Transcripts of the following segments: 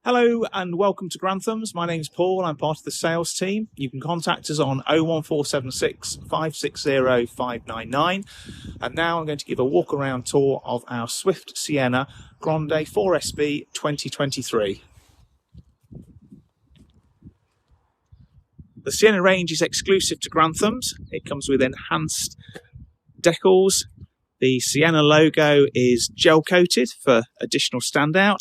Hello and welcome to Grande. My name's Paul. I'm part of the sales team. You can contact us on 01476 560 599. And now I'm going to give a walk around tour of our Swift Siena Grande 4SB 2023. The Siena range is exclusive to Grande. It comes with enhanced decals. The Siena logo is gel coated for additional standout.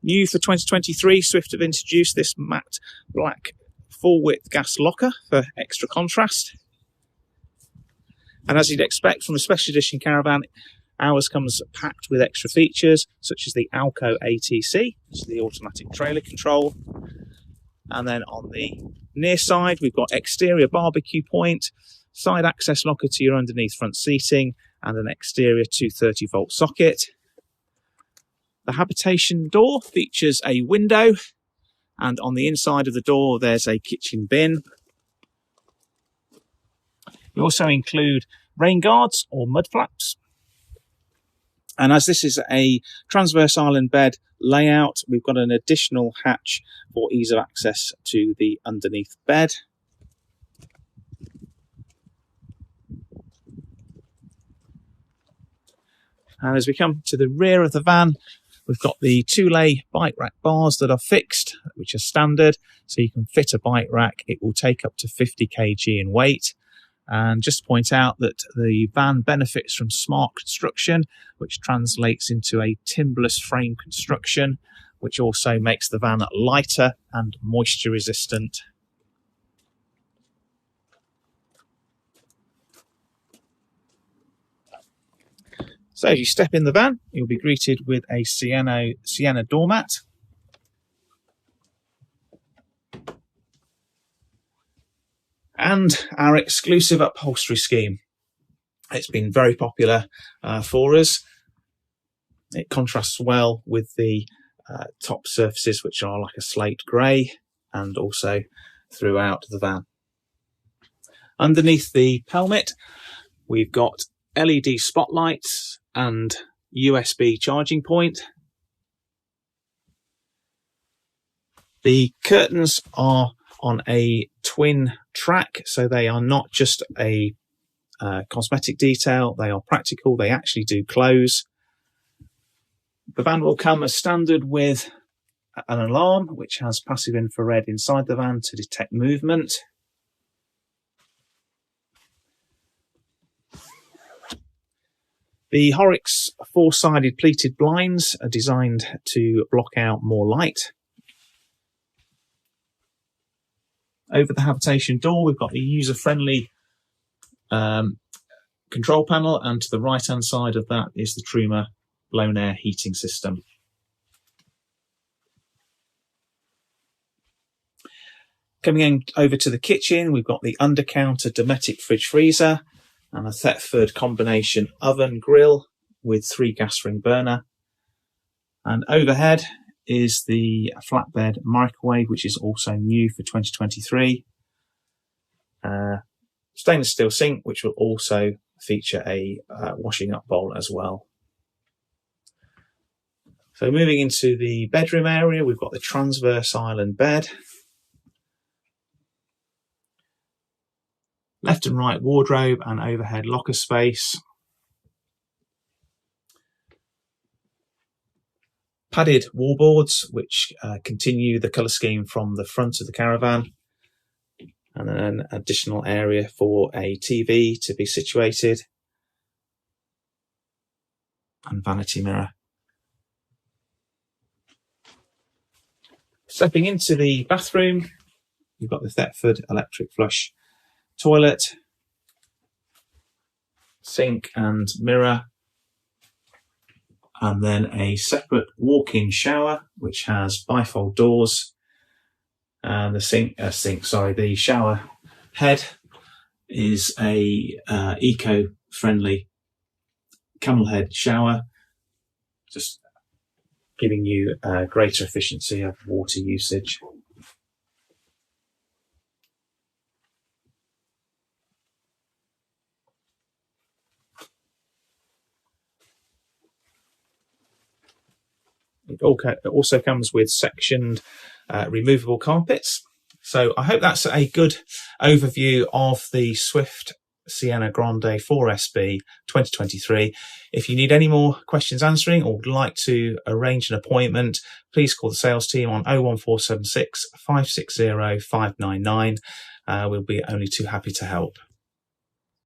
New for 2023, Swift have introduced this matte black full-width gas locker for extra contrast. And as you'd expect from a special edition Caravan, ours comes packed with extra features such as the Alco ATC, which is the automatic trailer control. And then on the near side, we've got exterior barbecue point, side access locker to your underneath front seating, and an exterior 230-volt socket. The habitation door features a window, and on the inside of the door there's a kitchen bin. You also include rain guards or mud flaps. And as this is a transverse island bed layout, we've got an additional hatch for ease of access to the underneath bed. And as we come to the rear of the van, we've got the two-lay bike rack bars that are fixed, which are standard, so you can fit a bike rack. It will take up to 50 kg in weight. And just to point out that the van benefits from smart construction, which translates into a timberless frame construction, which also makes the van lighter and moisture resistant. So as you step in the van, you'll be greeted with a Siena doormat. And our exclusive upholstery scheme. It's been very popular for us. It contrasts well with the top surfaces, which are like a slate grey, and also throughout the van. Underneath the pelmet, we've got LED spotlights and USB charging point. The curtains are on a twin track, so they are not just a cosmetic detail, they are practical, they actually do close. The van will come as standard with an alarm which has passive infrared inside the van to detect movement. The Horrocks four-sided pleated blinds are designed to block out more light. Over the habitation door, we've got the user-friendly control panel, and to the right-hand side of that is the Truma blown air heating system. Coming in over to the kitchen, we've got the under-counter Dometic fridge freezer and a Thetford combination oven grill with 3 gas ring burner. And overhead is the flatbed microwave, which is also new for 2023. Stainless steel sink, which will also feature a washing up bowl as well. So moving into the bedroom area, we've got the transverse island bed. Left and right wardrobe and overhead locker space. Padded wallboards, which continue the colour scheme from the front of the Caravan. And then an additional area for a TV to be situated. And vanity mirror. Stepping into the bathroom, you've got the Thetford electric flush toilet, sink and mirror, and then a separate walk-in shower which has bifold doors. And the shower head is a eco-friendly camel head shower, just giving you greater efficiency of water usage. It also comes with sectioned removable carpets. So I hope that's a good overview of the Swift Siena Grande 4SB 2023. If you need any more questions answering or would like to arrange an appointment, please call the sales team on 01476 560 599. We'll be only too happy to help.